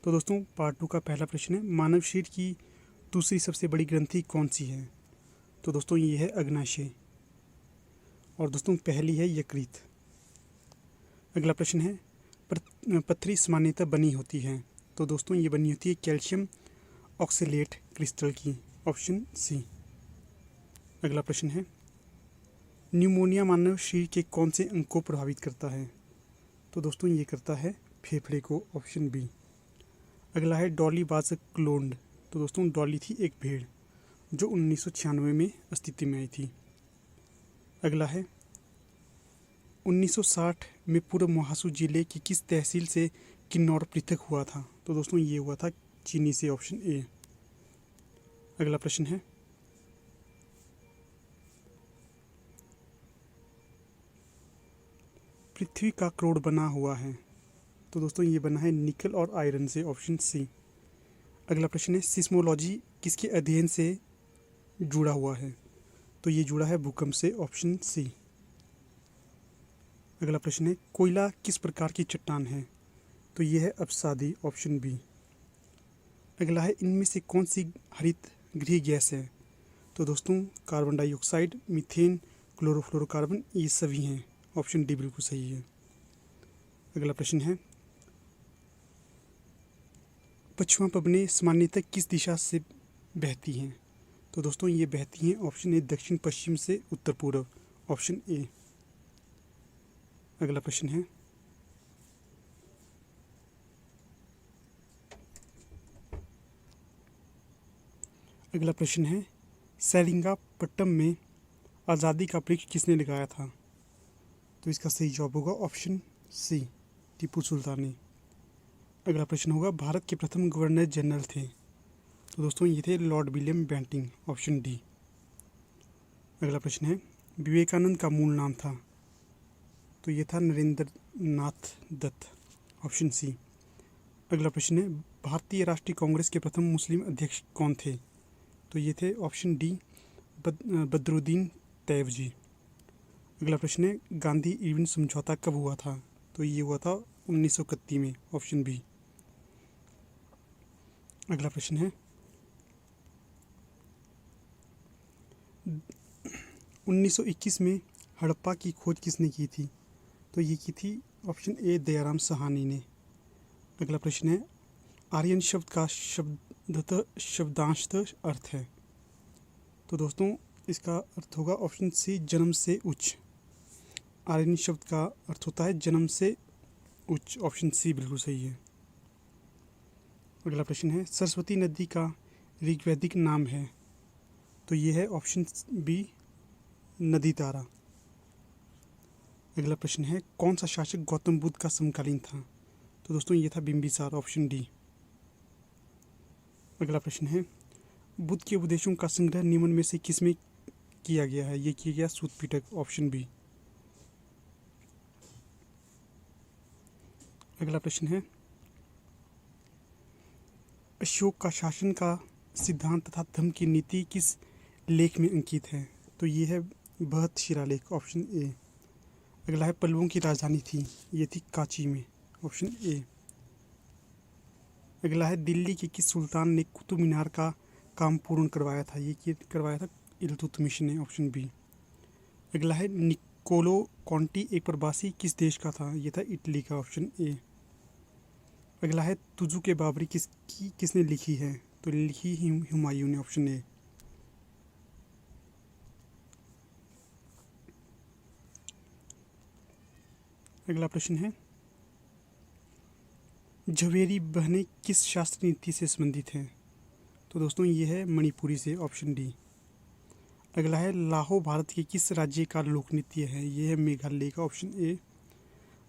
तो दोस्तों पार्ट 2 का पहला प्रश्न है, मानव शरीर की दूसरी सबसे बड़ी ग्रंथि कौन सी है? तो दोस्तों ये है अग्नाशय। और दोस्तों पहली है यकृत। अगला प्रश्न है, पथरी सामान्यतः बनी होती है। तो दोस्तों ये बनी होती है कैल्शियम ऑक्सलेट क्रिस्टल की, ऑप्शन सी। अगला प्रश्न है, न्यूमोनिया मानव शरीर के कौन से अंग को प्रभावित करता है? तो दोस्तों ये करता है फेफड़े को, ऑप्शन बी। अगला है डॉली वाज क्लोन्ड। तो दोस्तों डॉली थी एक भेड़ जो 1996 में अस्तित्व में आई थी। अगला है 1960 में पूर्व महासू जिले की किस तहसील से किन्नौर पृथक हुआ था? तो दोस्तों ये हुआ था चीनी से, ऑप्शन ए। अगला प्रश्न है, पृथ्वी का क्रोड बना हुआ है। तो दोस्तों ये बना है निकल और आयरन से, ऑप्शन सी। अगला प्रश्न है, सिस्मोलॉजी किसके अध्ययन से जुड़ा हुआ है? तो ये जुड़ा है भूकंप से, ऑप्शन सी। अगला प्रश्न है, कोयला किस प्रकार की चट्टान है? तो ये है अपसादी, ऑप्शन बी। अगला है, इनमें से कौन सी हरित गृह गैस है? तो दोस्तों कार्बन डाइऑक्साइड, मीथेन, क्लोरोफ्लोरोकार्बन, ये सभी हैं, ऑप्शन डी बिल्कुल सही है। अगला प्रश्न है, पश्चिमा पवनें सामान्यतः किस दिशा से बहती हैं? तो दोस्तों ये बहती हैं, ऑप्शन ए, दक्षिण पश्चिम से उत्तर पूर्व, ऑप्शन ए। अगला प्रश्न है, सेरिंगापट्टम में आज़ादी का वृक्ष किसने लगाया था? तो इसका सही जवाब होगा ऑप्शन सी, टीपू सुल्तान ने। अगला प्रश्न होगा, भारत के प्रथम गवर्नर जनरल थे? तो दोस्तों ये थे Lord William Bentinck, option D. अगला प्रश्न है, विवेकानंद का मूल नाम था? तो ये था नरेंद्र नाथ दत्त, ऑप्शन सी। अगला प्रश्न है, भारतीय राष्ट्रीय कांग्रेस के प्रथम मुस्लिम अध्यक्ष कौन थे? तो ये थे ऑप्शन डी, बदरुद्दीन तैयबजी। अगला प्रश्न है, गांधी इरविन समझौता कब हुआ था? तो ये हुआ था 1931 में, ऑप्शन बी। अगला प्रश्न है, 1921 में हड़प्पा की खोज किसने की थी? तो ये की थी ऑप्शन ए, दयाराम साहनी ने। अगला प्रश्न है, आर्यन शब्द का शब्दांशतः अर्थ है? तो दोस्तों इसका अर्थ होगा ऑप्शन सी, जन्म से उच्च। आर्यन शब्द का अर्थ होता है जन्म से उच्च, ऑप्शन सी बिल्कुल सही है। अगला प्रश्न है, सरस्वती नदी का ऋग्वैदिक नाम है? तो ये है ऑप्शन बी, नदी तारा। अगला प्रश्न है, कौन सा शासक गौतम बुद्ध का समकालीन था? तो दोस्तों ये था बिंबिसार, ऑप्शन डी। अगला प्रश्न है, बुद्ध के उपदेशों का संग्रह निम्न में से किसमें किया गया है? ये किया गया सूत पिटक, ऑप्शन बी। अगला प्रश्न है, अशोक का शासन का सिद्धांत तथा धर्म की नीति किस लेख में अंकित है? तो ये है बृहत शिलालेख, ऑप्शन ए। अगला है, पल्लवों की राजधानी थी? ये थी कांची में, ऑप्शन ए। अगला है, दिल्ली के किस सुल्तान ने कुतुब मीनार का काम पूर्ण करवाया था? ये करवाया था इल्तुतमिश ने, ऑप्शन बी। अगला है, निकोलो कॉन्टी एक प्रवासी किस देश का था? ये था इटली का, ऑप्शन ए। अगला है, तुजु के बाबरी किसने लिखी है? तो लिखी हुमायूं ने, ऑप्शन ए। अगला प्रश्न है, झवेरी बहनें किस शास्त्र नीति से संबंधित हैं? तो दोस्तों ये है मणिपुरी से, ऑप्शन डी। अगला है, लाहो भारत के किस राज्य का लोक नृत्य है? ये है मेघालय का, ऑप्शन ए।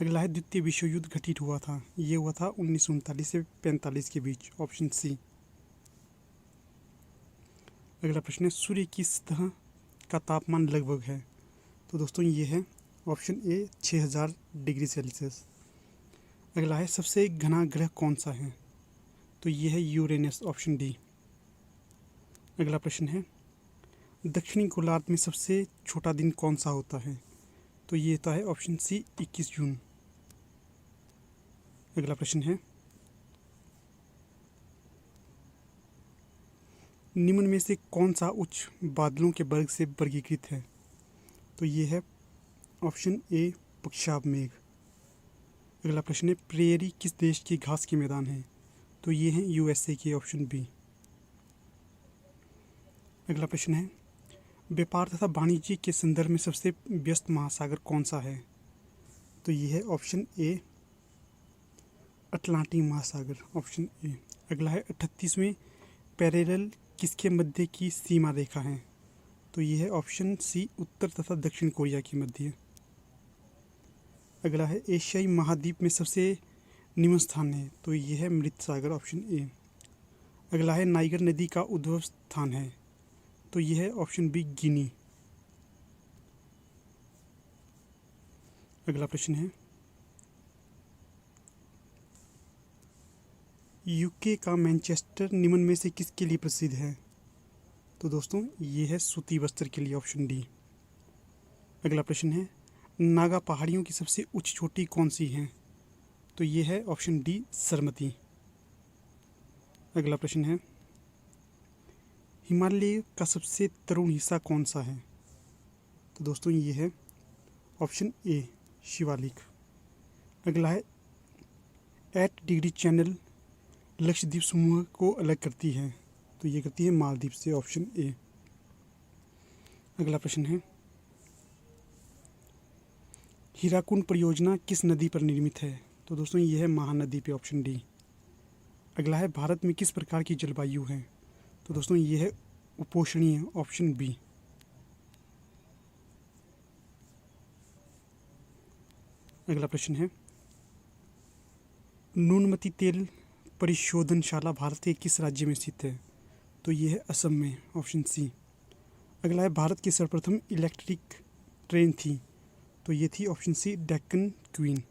अगला है, द्वितीय विश्व युद्ध घटित हुआ था? ये हुआ था 1939 से 45 के बीच, ऑप्शन सी। अगला प्रश्न है, सूर्य की सतह का तापमान लगभग है? तो दोस्तों ये है ऑप्शन ए, 6000 डिग्री सेल्सियस। अगला है, सबसे घना ग्रह कौन सा है? तो ये है यूरेनस, ऑप्शन डी। अगला प्रश्न है, दक्षिणी गोलार्ध में सबसे छोटा दिन कौन सा होता है? तो ये होता है ऑप्शन सी, 21 जून। अगला प्रश्न है, निम्न में से कौन सा उच्च बादलों के वर्ग से वर्गीकृत है? तो ये है ऑप्शन ए पक्षाब मेघ। अगला प्रश्न है, प्रेयरी किस देश की घास के मैदान है? तो ये है यूएसए के, ऑप्शन बी। अगला प्रश्न है, व्यापार तथा वाणिज्य के संदर्भ में सबसे व्यस्त महासागर कौन सा है? तो ये है ऑप्शन ए अटलांटिक महासागर, ऑप्शन ए। अगला है, 38वें पैरेलल किसके मध्य की सीमा रेखा है? तो ये है ऑप्शन सी उत्तर तथा दक्षिण कोरिया के मध्य। अगला है, एशियाई महाद्वीप में सबसे निम्न स्थान है? तो ये है मृत सागर, ऑप्शन ए। अगला है, नाइगर नदी का उद्भव स्थान है? तो ये है ऑप्शन बी गिनी। अगला प्रश्न है, यूके का मैनचेस्टर निम्न में से किसके लिए प्रसिद्ध है? तो दोस्तों ये है सूती वस्त्र के लिए, ऑप्शन डी। अगला प्रश्न है, नागा पहाड़ियों की सबसे उच्च चोटी कौन सी है? तो ये है ऑप्शन डी सरमती। अगला प्रश्न है, हिमालय का सबसे तरुण हिस्सा कौन सा है? तो दोस्तों ये है ऑप्शन ए शिवालिक। अगला है, 8 डिग्री चैनल लक्षद्वीप समूह को अलग करती है? तो ये करती है मालदीव से, ऑप्शन ए। अगला प्रश्न है, हीराकुंड परियोजना किस नदी पर निर्मित है? तो दोस्तों ये है महानदी पे, ऑप्शन डी। अगला है, भारत में किस प्रकार की जलवायु है? तो दोस्तों ये है उपोष्णीय, ऑप्शन बी। अगला प्रश्न है, नूनमती तेल परिशोधनशाला भारत के किस राज्य में स्थित है? तो ये है असम में, ऑप्शन सी। अगला है, भारत की सर्वप्रथम इलेक्ट्रिक ट्रेन थी? तो ये थी ऑप्शन सी डेक्कन क्वीन।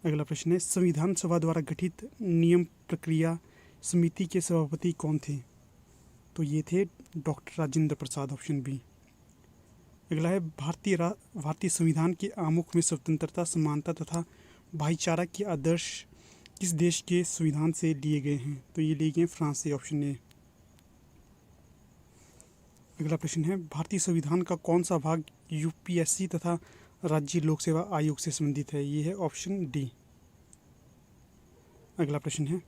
अगला प्रश्न है, संविधान सभा द्वारा गठित नियम प्रक्रिया समिति के सभापति कौन थे? तो ये थे doctor Rajendra Prasad, option B. अगला है, भारतीय संविधान के आमुख में स्वतंत्रता, समानता तथा भाईचारा के आदर्श किस देश के संविधान से लिए गए हैं? तो ये लिए गए फ्रांस से, ऑप्शन ए। अगला प्रश्न है, भारतीय संविधान का कौन सा भाग यूपीएससी तथा राज्य लोक सेवा आयोग से संबंधित है? ये है ऑप्शन डी। अगला प्रश्न है,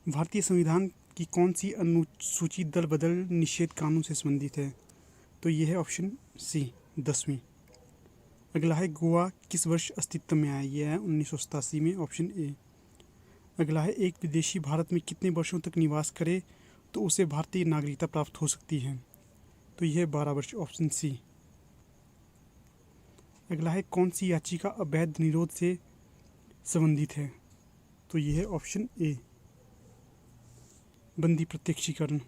भारतीय संविधान की कौन सी अनुसूची दल बदल निषेध कानून से संबंधित है? तो ये है ऑप्शन सी 10वीं। अगला है, गोवा किस वर्ष अस्तित्व में आया? यह है 1987 में, ऑप्शन ए। अगला है, एक विदेशी भारत में कितने वर्षों तक निवास करे तो उसे भारतीय नागरिकता प्राप्त हो सकती है? तो यह है 12 वर्ष, ऑप्शन सी। अगला है, कौन सी याचिका अवैध निरोध से संबंधित है? तो यह है ऑप्शन ए बंदी प्रत्यक्षीकरण।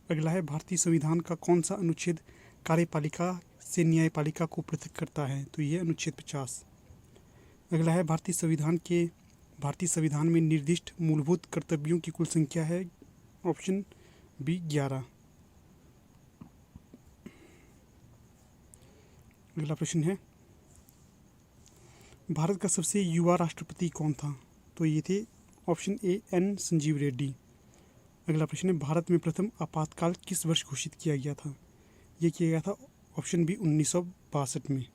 अगला है, भारतीय संविधान का कौन सा अनुच्छेद कार्यपालिका से न्यायपालिका को पृथक करता है? तो यह अनुच्छेद 50। अगला है, भारतीय संविधान में निर्दिष्ट मूलभूत कर्तव्यों की कुल संख्या है? Option B 11। अगला प्रश्न है, भारत का सबसे युवा राष्ट्रपति कौन था? तो ये थे option A N Sanjeev Reddy. अगला प्रश्न है, भारत में प्रथम आपातकाल किस वर्ष घोषित किया गया था? ये किया गया था ऑप्शन बी 1962 में।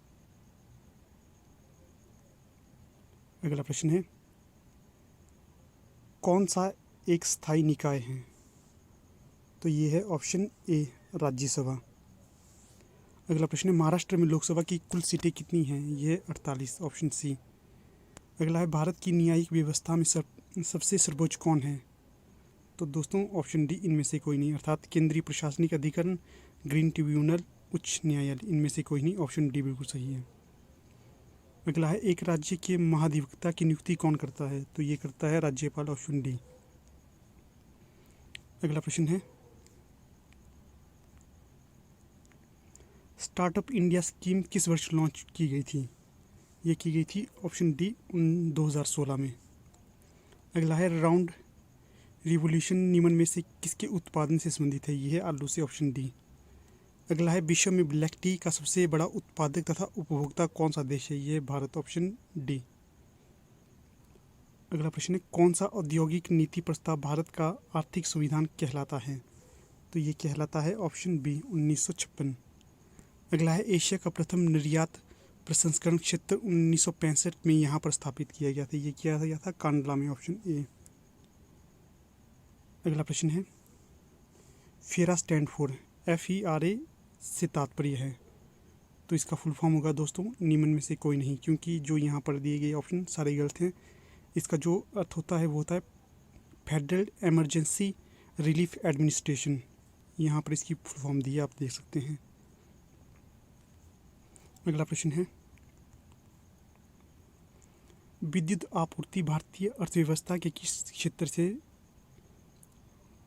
अगला प्रश्न है, कौन सा एक स्थायी निकाय है? तो ये है ऑप्शन ए राज्यसभा। अगला प्रश्न है, महाराष्ट्र में लोकसभा की कुल सीटें कितनी हैं? ये 48, ऑप्शन सी। अगला है, भारत की न्यायिक व्यवस्था में सबसे सर्वोच्च कौन है? तो दोस्तों ऑप्शन डी इनमें से कोई नहीं, अर्थात केंद्रीय प्रशासनिक अधिकरण, ग्रीन ट्रिब्यूनल, उच्च न्यायालय, इनमें से कोई नहीं, ऑप्शन डी बिल्कुल सही है। अगला है, एक राज्य के महाधिवक्ता की नियुक्ति कौन करता है? तो ये करता है राज्यपाल, ऑप्शन डी। अगला प्रश्न है, स्टार्टअप इंडिया स्कीम किस वर्ष लॉन्च की गई थी? ये की गई थी ऑप्शन डी 2016 में। अगला है, राउंड रिवोल्यूशन निम्न में से किसके उत्पादन से संबंधित है? ये है आलू से, ऑप्शन डी। अगला है, विश्व में ब्लैक टी का सबसे बड़ा उत्पादक तथा उपभोक्ता कौन सा देश है? ये है भारत, ऑप्शन डी। अगला प्रश्न है, कौन सा औद्योगिक नीति प्रस्ताव भारत का आर्थिक संविधान कहलाता है? तो ये कहलाता है ऑप्शन बी 1956। अगला है, एशिया का प्रथम निर्यात प्रसंस्करण क्षेत्र 1965 में यहाँ पर स्थापित किया गया था। ये किया गया था कांडला में, ऑप्शन ए। अगला प्रश्न है, फेरा स्टैंड फॉर, FERA से तात्पर्य है, तो इसका फुल फॉर्म होगा दोस्तों निम्न में से कोई नहीं, क्योंकि जो यहाँ पर दिए गए ऑप्शन सारे गलत हैं। इसका जो अर्थ होता है वो होता है फेडरल इमरजेंसी रिलीफ एडमिनिस्ट्रेशन। यहाँ पर इसकी फुल फॉर्म दी है, आप देख सकते हैं। अगला प्रश्न है, विद्युत आपूर्ति भारतीय अर्थव्यवस्था के किस क्षेत्र से,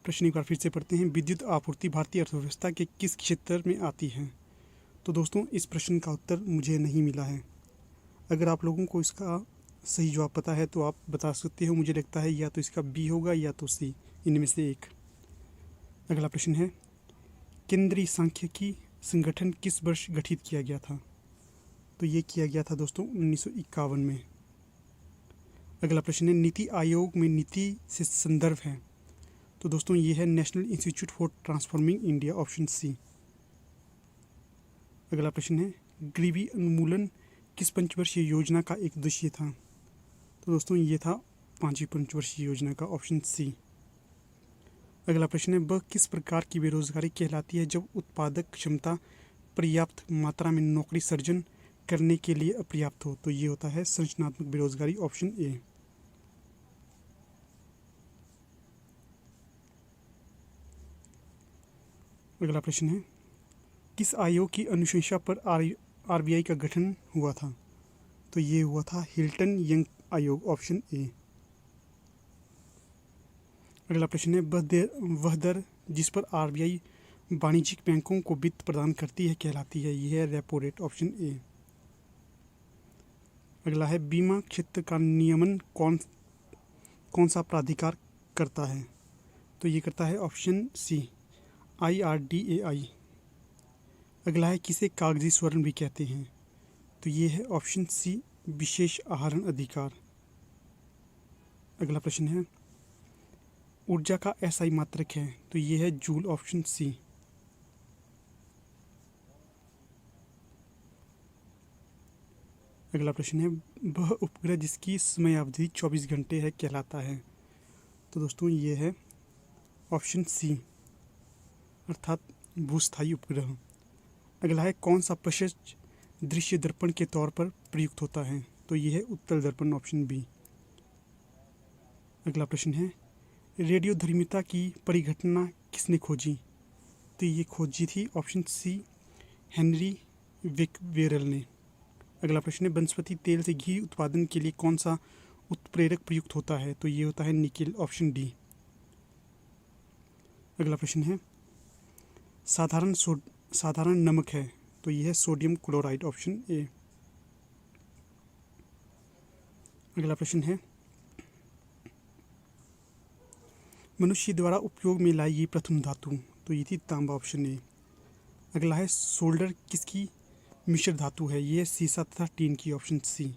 प्रश्न एक बार फिर से पढ़ते हैं, विद्युत आपूर्ति भारतीय अर्थव्यवस्था के किस क्षेत्र में आती है? तो दोस्तों इस प्रश्न का उत्तर मुझे नहीं मिला है। अगर आप लोगों को इसका सही जवाब पता है तो आप बता सकते हो। मुझे लगता है या तो इसका बी होगा या तो सी, इनमें से एक। अगला प्रश्न है, केंद्रीय सांख्यिकी संगठन किस वर्ष गठित किया गया था? तो ये किया गया था दोस्तों 1951 में। अगला प्रश्न है, नीति आयोग में नीति से संदर्भ है? तो दोस्तों ये है national institute for transforming India, option C. अगला प्रश्न है, गरीबी उन्मूलन किस पंचवर्षीय योजना का एक उद्देश्य था? तो दोस्तों ये था 5वीं पंचवर्षीय योजना का, ऑप्शन सी। अगला प्रश्न है, वह किस प्रकार की बेरोजगारी कहलाती है जब उत्पादक क्षमता पर्याप्त मात्रा में नौकरी सृजन करने के लिए अपर्याप्त हो? तो ये होता है संरचनात्मक बेरोजगारी, ऑप्शन ए। अगला प्रश्न है, किस आयोग की अनुशंसा पर RBI का गठन हुआ था? तो ये हुआ था हिल्टन यंग आयोग, ऑप्शन ए। अगला प्रश्न है, वह दर जिस पर RBI वाणिज्यिक बैंकों को वित्त प्रदान करती है कहलाती है? यह है रेपो रेट, ऑप्शन ए। अगला है, बीमा क्षेत्र का नियमन कौन सा प्राधिकार करता है? तो ये करता है ऑप्शन सी, IRDAI। अगला है, किसे कागजी स्वर्ण भी कहते हैं? तो ये है ऑप्शन सी, विशेष आहरण अधिकार। अगला प्रश्न है, ऊर्जा का SI मात्रक है? तो ये है जूल, ऑप्शन सी। अगला प्रश्न है, वह उपग्रह जिसकी समय अवधि 24 घंटे है कहलाता है? तो दोस्तों ये है ऑप्शन सी, अर्थात भूस्थायी उपग्रह। अगला है, कौन सा प्रशस्त दृश्य दर्पण के तौर पर प्रयुक्त होता है? तो ये है उत्तल दर्पण, ऑप्शन बी। अगला प्रश्न है, रेडियोधर्मिता की परिघटना किसने खोजी? तो ये खोजी थी ऑप्शन सी, हेनरी बेकवेरेल ने। अगला प्रश्न है, वनस्पति तेल से घी उत्पादन के लिए कौन सा उत्प्रेरक प्रयुक्त होता है? तो ये होता है निकेल, ऑप्शन डी। अगला प्रश्न है, साधारण नमक है? तो यह है सोडियम क्लोराइड, ऑप्शन ए। अगला प्रश्न है, मनुष्य द्वारा उपयोग में लाई गई प्रथम धातु? तो ये थी तांबा, ऑप्शन ए। अगला है, सोल्डर किसकी मिश्र धातु है? ये सीसा तथा टीन की, ऑप्शन सी।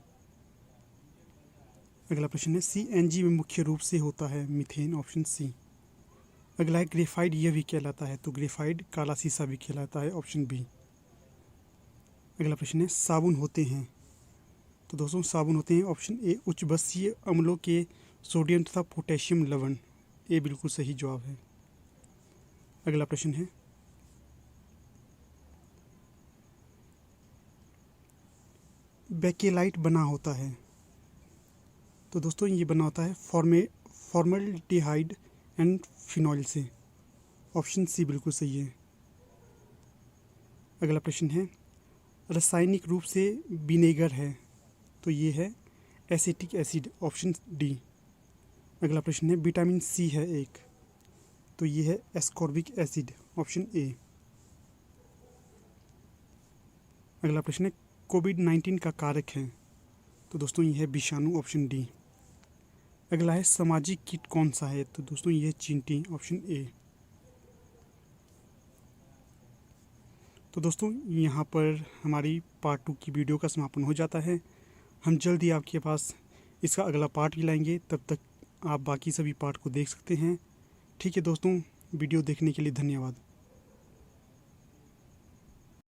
अगला प्रश्न है, CNG में मुख्य रूप से होता है मीथेन, ऑप्शन सी। अगला है, ग्रेफाइट यह भी कहलाता है? तो ग्रेफाइट काला सीसा भी कहलाता है, ऑप्शन बी। अगला प्रश्न है, साबुन होते हैं? तो दोस्तों साबुन होते हैं ऑप्शन ए, उच्च बसीय अम्लों के सोडियम तथा पोटेशियम लवण। ये बिल्कुल सही जवाब है। अगला प्रश्न है, बेकेलाइट बना होता है? तो दोस्तों ये बना होता है फॉर्मल्डिहाइड एंड फिनॉल से, ऑप्शन सी बिल्कुल सही है। अगला प्रश्न है, रासायनिक रूप से विनेगर है? तो ये है एसिटिक एसिड, ऑप्शन डी। अगला प्रश्न है, विटामिन सी है एक? तो ये है एस्कॉर्बिक एसिड, ऑप्शन ए। अगला प्रश्न है, कोविड-19 का कारक है? तो दोस्तों ये है विषाणु, ऑप्शन डी। अगला है, सामाजिक कीट कौन सा है? तो दोस्तों ये है चींटी, ऑप्शन ए। तो दोस्तों यहाँ पर हमारी पार्ट 2 की वीडियो का समापन हो जाता है। हम जल्द ही आपके पास इसका अगला पार्ट भी लाएंगे, तब तक आप बाकी सभी पार्ट को देख सकते हैं। ठीक है दोस्तों, वीडियो देखने के लिए धन्यवाद।